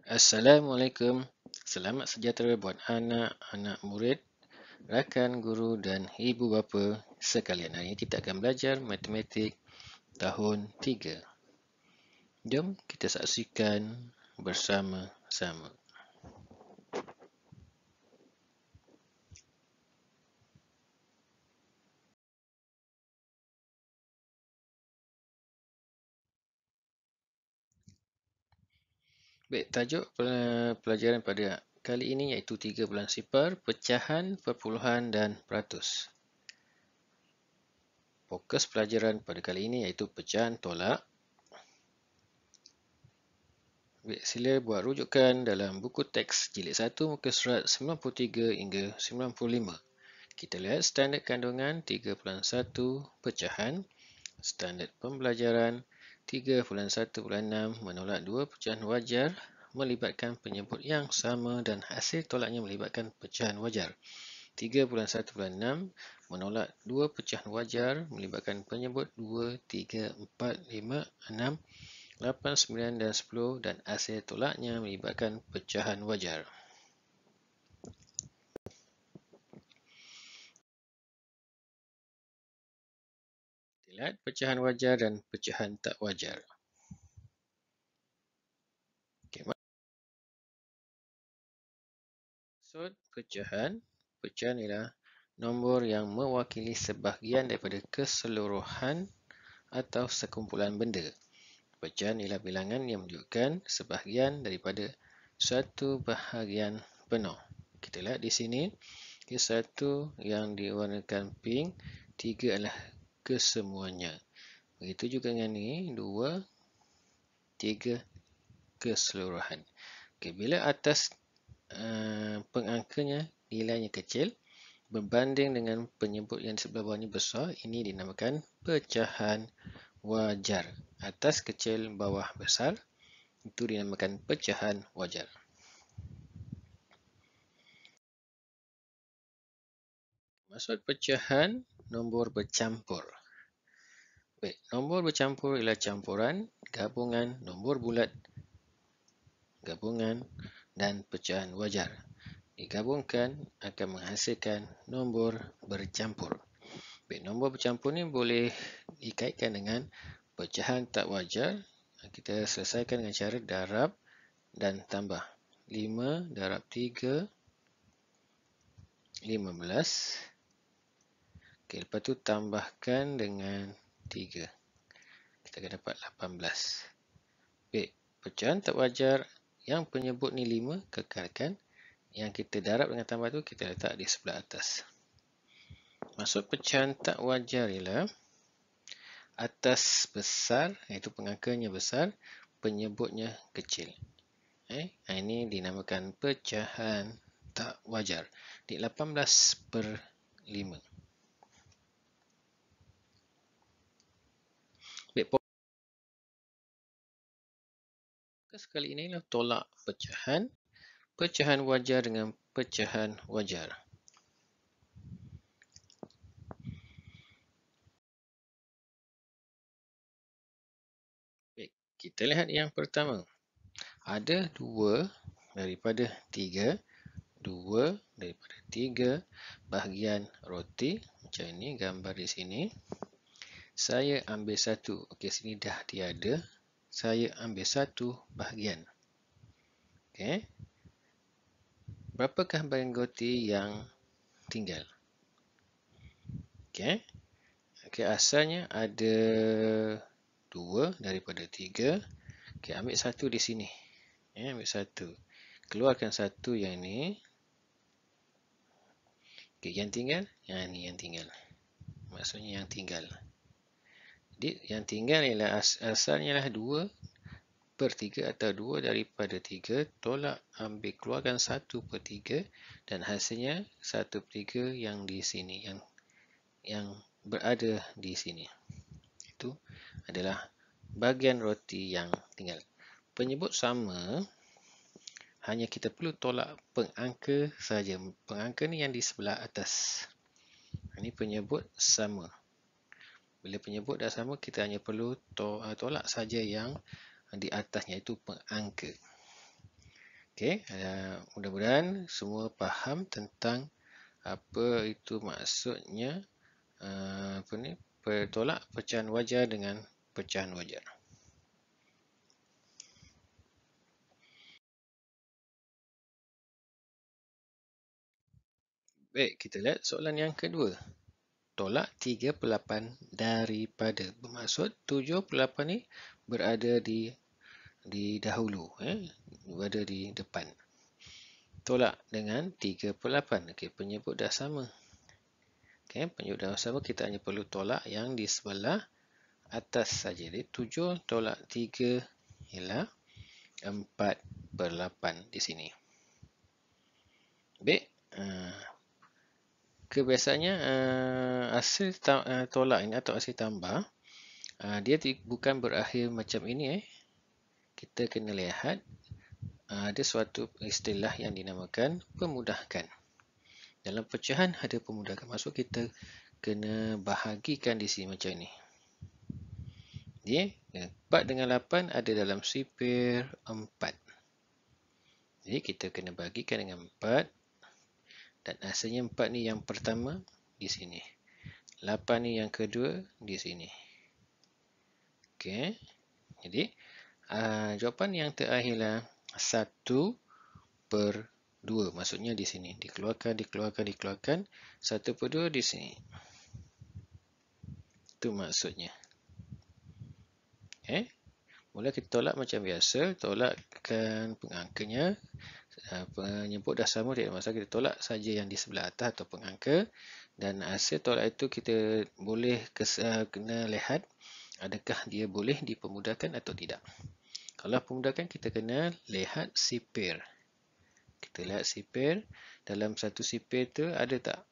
Assalamualaikum. Selamat sejahtera buat anak-anak murid, rakan guru dan ibu bapa sekalian. Hari ini kita akan belajar matematik tahun 3. Jom kita saksikan bersama-sama. Baik, tajuk pelajaran pada kali ini iaitu 3 bulan sifar, pecahan, perpuluhan dan peratus. Fokus pelajaran pada kali ini iaitu pecahan tolak. Baik, sila buat rujukan dalam buku teks jilid 1 muka surat 93 hingga 95. Kita lihat standard kandungan 3.1 pecahan, standard pembelajaran 3.1.6 menolak 2 pecahan wajar melibatkan penyebut yang sama dan hasil tolaknya melibatkan pecahan wajar. 3.1.6 menolak 2 pecahan wajar melibatkan penyebut 2, 3, 4, 5, 6, 8, 9 dan 10 dan hasil tolaknya melibatkan pecahan wajar. Lihat pecahan wajar dan pecahan tak wajar. Okay, maksud pecahan ialah nombor yang mewakili sebahagian daripada keseluruhan atau sekumpulan benda. Pecahan ialah bilangan yang menunjukkan sebahagian daripada suatu bahagian penuh. Kita lihat di sini, satu yang diwarnakan pink, 3 adalah kesemuanya. Begitu juga dengan ini, 2, 3 keseluruhan. Okay, bila atas pengangkanya nilainya kecil berbanding dengan penyebut yang di sebelah bawahnya besar, ini dinamakan pecahan wajar. Atas kecil, bawah besar, itu dinamakan pecahan wajar. Maksud pecahan nombor bercampur. Baik, nombor bercampur ialah campuran, gabungan, nombor bulat, gabungan dan pecahan wajar. Digabungkan akan menghasilkan nombor bercampur. Baik, nombor bercampur ni boleh dikaitkan dengan pecahan tak wajar. Kita selesaikan dengan cara darab dan tambah. 5 darab 3, 15. Okay, lepas tu tambahkan dengan 3. Kita akan dapat 18. Baik, pecahan tak wajar yang penyebut ni 5, kekalkan. Yang kita darab dengan tambah tu kita letak di sebelah atas. Maksud pecahan tak wajar ialah atas besar, iaitu pengangkanya besar, penyebutnya kecil. Ini dinamakan pecahan tak wajar. Di 18/5. Baik, fokus kali ini adalah tolak pecahan, pecahan wajar dengan pecahan wajar. Baik, kita lihat yang pertama. Ada 2 daripada 3, 2 daripada 3 bahagian roti. Macam ini gambar di sini. Saya ambil 1. Okey, sini dah tiada. Saya ambil 1 bahagian. Okey. Berapakah bahagian roti yang tinggal? Okey. Okey, asalnya ada 2 daripada 3. Okey, ambil 1 di sini. Ambil 1. Keluarkan 1 yang ni. Okey, yang tinggal, yang ni yang tinggal. Maksudnya yang tinggal. Jadi, yang tinggal ialah asalnya ialah 2/3 atau 2 daripada 3. Tolak, ambil, keluarkan 1/3 dan hasilnya 1/3 yang di sini, yang berada di sini. Itu adalah bahagian roti yang tinggal. Penyebut sama, hanya kita perlu tolak pengangka saja. Pengangka ni yang di sebelah atas. Ini penyebut sama. Bila penyebut dah sama, kita hanya perlu tolak saja yang di atasnya, itu pengangka. Okey, mudah-mudahan semua faham tentang apa itu maksudnya tolak pecahan wajar dengan pecahan wajar. Baik, kita lihat soalan yang kedua. Tolak 38 daripada. Bermaksud 78 ni berada di dahulu, berada di depan. Tolak dengan 38. Okey, penyebut dah sama. Okey, penyebut dah sama, kita hanya perlu tolak yang di sebelah atas saja. Jadi 7 tolak 3 ialah 4/8 di sini. Baik, kebiasaannya hasil tolak ini atau hasil tambah dia bukan berakhir macam ini. Kita kena lihat ada suatu istilah yang dinamakan pemudahkan. Dalam pecahan ada pemudahkan. Maksud kita kena bahagikan di sini macam ni. Okey, 4 dengan 8 ada dalam sipir 4. Jadi kita kena bagikan dengan 4. Dan asalnya 4 ni yang pertama di sini. 8 ni yang kedua di sini. Okey. Jadi jawapan yang terakhirlah 1/2. Maksudnya di sini. Dikeluarkan. 1/2 di sini. Itu maksudnya. Mula kita tolak macam biasa. Tolakkan pengangkanya. Penyebut dah sama, tidak ada masalah. Kita tolak saja yang di sebelah atas atau pengangka. Dan hasil tolak itu kita boleh kena lihat adakah dia boleh dipemudahkan atau tidak. Kalau pemudahkan, kita kena lihat sipir. Kita lihat sipir. Dalam satu sipir tu ada tak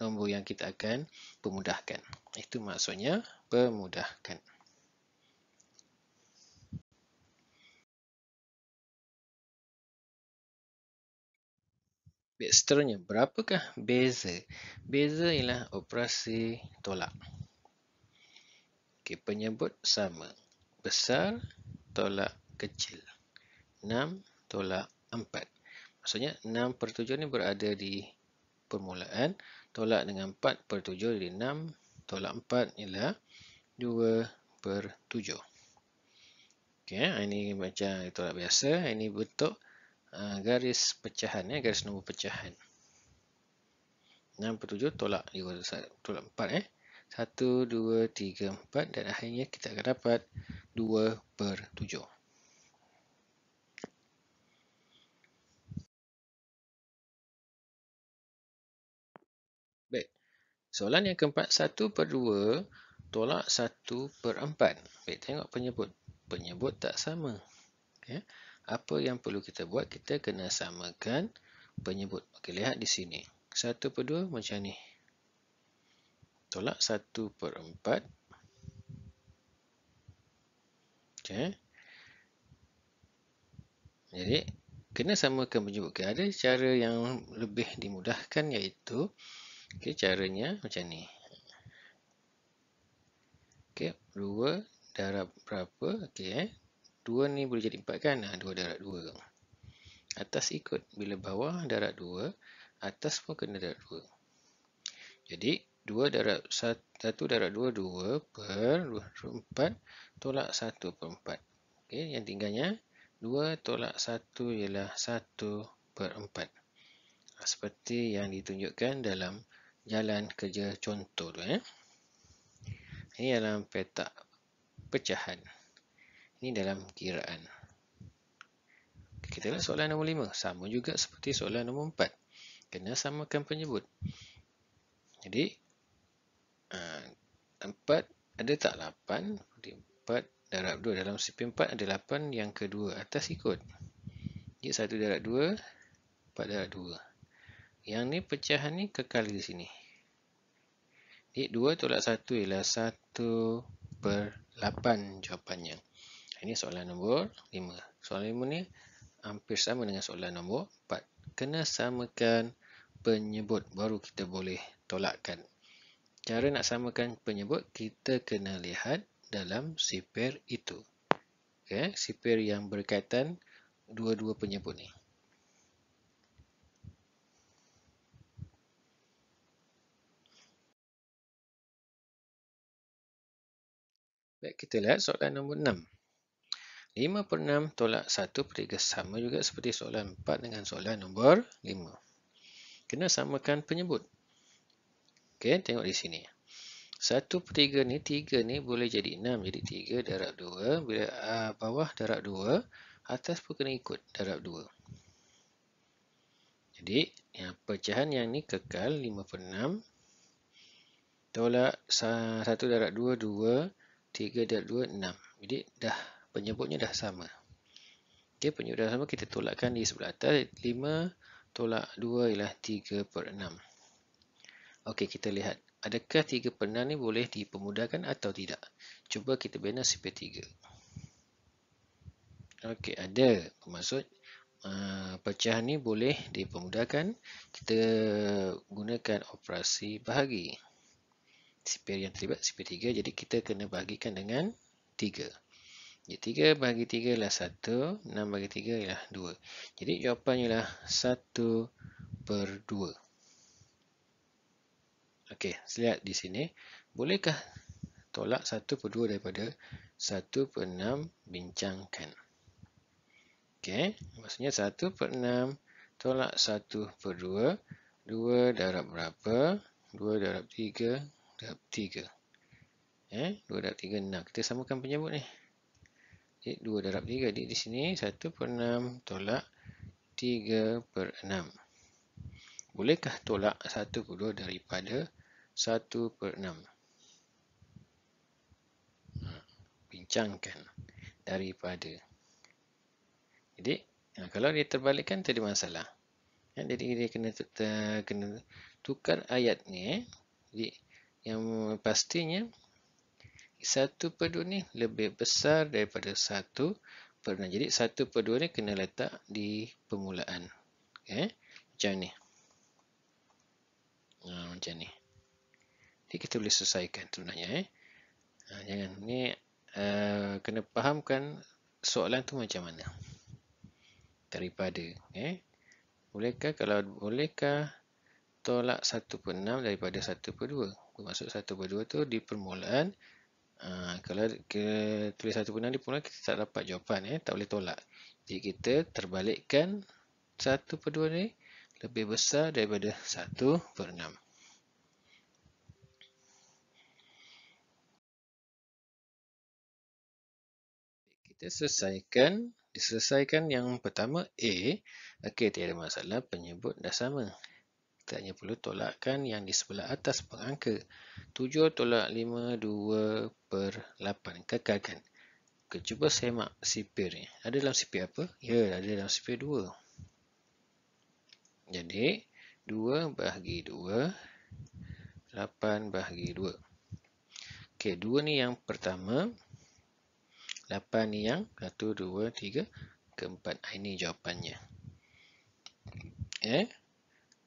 nombor yang kita akan pemudahkan. Itu maksudnya pemudahkan. Baik, seterusnya, berapakah beza? Beza ialah operasi tolak. Okey, penyebut sama. Besar tolak kecil. 6 tolak 4. Maksudnya 6/7 ni berada di permulaan. Tolak dengan 4/7, jadi 6 tolak 4 ialah 2/7. Okey, ini macam tolak biasa. Ini bentuk garis pecahan, garis nombor pecahan. 6/7 tolak 4. 1, 2, 3, 4 dan akhirnya kita akan dapat 2/7. Baik. Soalan yang keempat, 1/2 tolak 1/4. Baik, tengok penyebut. Penyebut tak sama. Okay. Apa yang perlu kita buat? Kita kena samakan penyebut. Okey, lihat di sini. 1/2 macam ni. Tolak 1/4. Okey. Jadi, kena samakan penyebut. Okay. Ada cara yang lebih dimudahkan iaitu caranya macam ni. Okey, 2 darab berapa? Okey, 2 ni boleh jadi 4 kan? 2 darab 2. Atas ikut. Bila bawah darab 2, atas pun kena darab 2. Jadi, 2 darab 1 darab 2, 2/4 tolak 1/4. Okey, yang tinggalnya 2 tolak 1 ialah 1/4. Seperti yang ditunjukkan dalam jalan kerja contoh tu. Ini dalam petak pecahan. Ini dalam kiraan. Kita lihat soalan nombor 5. Sama juga seperti soalan nombor 4. Kena samakan penyebut. Jadi, 4 ada tak 8? 4 darab 2. Dalam sipir 4 ada 8 yang kedua. Atas ikut. Jadi, 1 darab 2, 4 darab 2. Yang ni pecahan ni kekal di sini. Jadi, 2 tolak 1 ialah 1/8 jawapannya. Ini soalan nombor 5. Soalan 5 ni hampir sama dengan soalan nombor 4. Kena samakan penyebut baru kita boleh tolakkan. Cara nak samakan penyebut, kita kena lihat dalam sipir itu. Okay, sipir yang berkaitan dua-dua penyebut ni. Baik, kita lihat soalan nombor 6. 5/6 tolak 1/3 sama juga seperti soalan 4 dengan soalan nombor 5. Kena samakan penyebut. Okey, tengok di sini. 1/3 ni, 3 ni boleh jadi 6. Jadi 3 darab 2. Bila bawah darab 2, atas pun kena ikut darab 2. Jadi, pecahan yang ni kekal 5/6. Tolak 1 darab 2, 2. 3 darab 2, 6. Jadi, penyebutnya dah sama. Okey, penyebut dah sama. Kita tolakkan di sebelah atas. 5 tolak 2 ialah 3/6. Okey, kita lihat. Adakah 3/6 ni boleh dipermudahkan atau tidak? Cuba kita bina sifar 3. Okey, ada. Bermaksud pecahan ni boleh dipermudahkan. Kita gunakan operasi bahagi. Sifar yang terlibat sifar 3. Jadi kita kena bahagikan dengan 3. Jadi 3 bahagi 3 ialah 1. 6 bahagi 3 ialah 2. Jadi jawapannya ialah 1/2. Okey, lihat di sini. Bolehkah tolak 1/2 daripada 1/6 bincangkan? Okey, maksudnya 1/6 tolak 1/2. 2 darab berapa? 2 darab 3 darab 3. 2 darab 3, 6. Kita samakan penyebut ni. Jadi 2 darab 3. Jadi di sini 1/6 tolak 3/6. Bolehkah tolak 1/2 daripada 1/6? Bincangkan daripada. Jadi, kalau dia terbalikkan, tak ada masalah. Jadi, dia kena tukar ayat ni. Jadi, yang pastinya, 1/2 ni lebih besar daripada 1/6. Jadi, 1/2 ni kena letak di permulaan. Macam ni. Macam ni. Jadi, kita boleh selesaikan sebenarnya. Jangan. Ni kena fahamkan soalan tu macam mana. Daripada. Bolehkah? Kalau bolehkah tolak 1/6 daripada 1/2? Bermaksud 1/2 tu di permulaan. Kalau kita tulis 1/6 di permulaan, kita tak dapat jawapan. Tak boleh tolak. Jadi kita terbalikkan 1/2 ni lebih besar daripada 1/6. Kita diselesaikan yang pertama A. Okey, tiada masalah, penyebut dah sama. Kita hanya perlu tolakkan yang di sebelah atas pengangka. 7 tolak 5, 2/8. Kekalkan. Cuba semak sifar ni. Ada dalam sifar apa? Ya, ada dalam sifar 2. Jadi, 2 bahagi 2, 8 bahagi 2. Okey, 2 ni yang pertama. 8 ni yang 1, 2, 3, keempat. Ini jawapannya.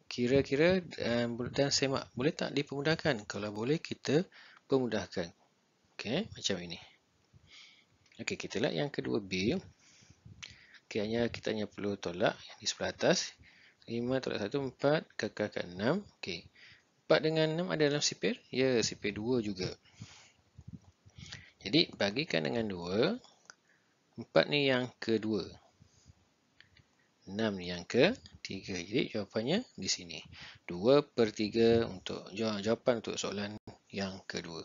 Kira-kira dan semak. Boleh tak dipermudahkan? Kalau boleh, kita permudahkan. Okey, macam ini. Okey, kita lihat yang kedua B. Okey, kita hanya perlu tolak yang di sebelah atas. 5 tolak 1, 4. Kekalkan 6. Okey. 4 dengan 6 ada dalam sifar? Ya, sifar 2 juga. Jadi, bagikan dengan 2. 4 ni yang kedua. 6 ni yang ketiga. Jadi, jawapannya di sini. 2/3 untuk jawapan untuk soalan yang kedua.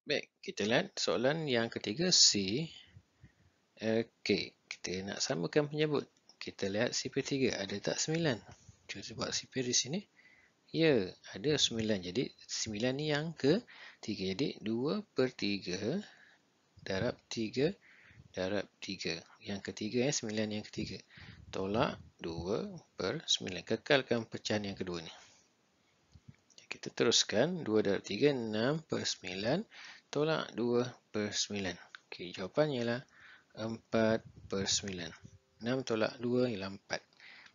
Baik, kita lihat soalan yang ketiga C. Okey, kita nak samakan penyebut. Kita lihat sifar 3. Ada tak 9? Cuba buat sifar di sini. Ya, ada 9. Jadi, 9 ni yang ketiga. Jadi, 2/3 darab 3 darab 3. Yang ketiga, 9 yang ketiga. Tolak 2/9. Kekalkan pecahan yang kedua ni. Kita teruskan. 2 darab 3, 6/9. Tolak 2/9. Okey, jawapannya ialah 4/9. 6 tolak 2 ialah 4.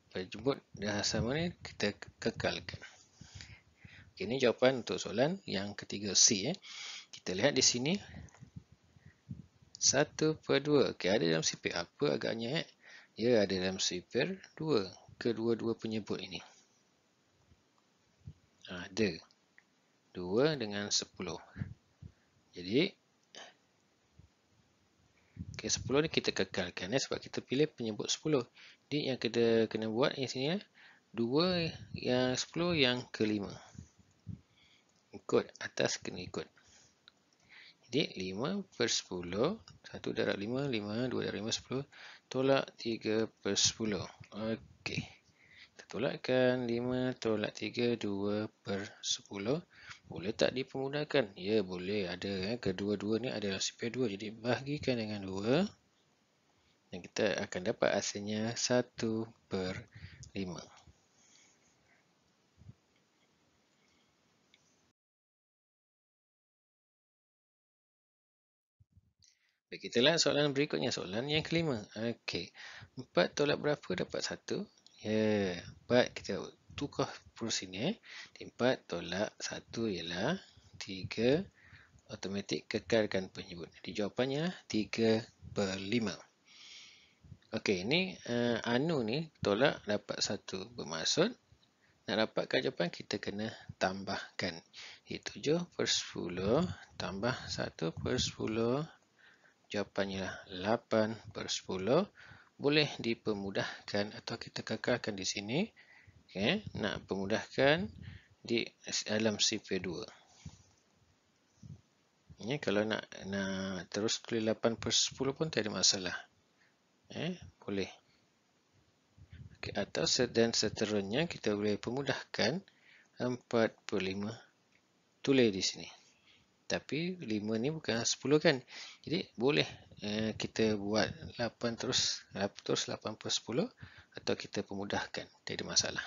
Penyebut dah sama ni, kita kekalkan. Okay, ini jawapan untuk soalan yang ketiga C. Kita lihat di sini 1/2. Okay, ada dalam sifir apa agaknya? Ya, ada dalam sifir 2. Kedua-dua penyebut ini. Ada 2 dengan 10. Jadi, okay, 10 ni kita kekalkan sebab kita pilih penyebut 10. Jadi, yang kita kena buat di sini 2 yang 10 yang kelima. Ikut, atas kena ikut. Jadi, 5/10. 1 darab 5, 5. 2 darab 5, 10. Tolak 3/10. Okey. Kita tolakkan 5 tolak 3, 2/10. Boleh tak dipermudahkan? Ya, boleh. Ada. Kedua-dua ni adalah sifir 2. Jadi, bahagikan dengan 2. Dan kita akan dapat hasilnya 1/5. Baik, kita lihat soalan berikutnya. Soalan yang kelima. Okey. 4 tolak berapa dapat 1? Ya, 4 kita tukar terus sini. 4 tolak 1 ialah 3. Automatik kekalkan penyebut. Jadi jawapannya 3/5. Okey, ini anu ni tolak dapat 1. Bermaksud nak dapatkan jawapan kita kena tambahkan. 7/10 tambah 1/10. Jawapannya 8/10. Boleh dipermudahkan atau kita kekalkan di sini. Okay. Nak permudahkan di dalam sifir 2. Kalau nak terus tulis 8/10 pun tak ada masalah. Boleh. Okay. Atau dan seterusnya kita boleh permudahkan 4/5. Tulis di sini. Tapi 5 ni bukan 10 kan. Jadi boleh kita buat 8 terus 8/10 atau kita permudahkan. Tak ada masalah.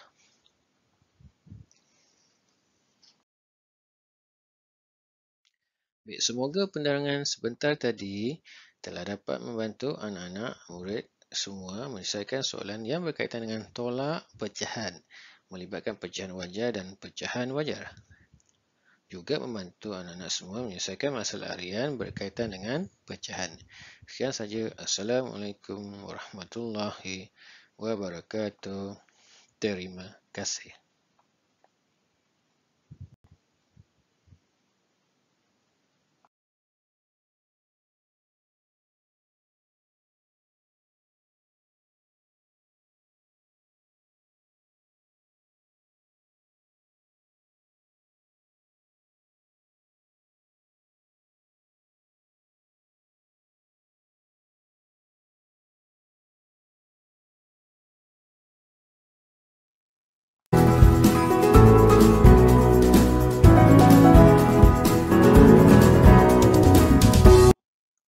Baik, semoga penerangan sebentar tadi telah dapat membantu anak-anak murid semua menyelesaikan soalan yang berkaitan dengan tolak pecahan, melibatkan pecahan wajar dan pecahan wajar. Juga membantu anak-anak semua menyelesaikan masalah harian berkaitan dengan pecahan. Sekian saja. Assalamualaikum warahmatullahi wabarakatuh. Terima kasih.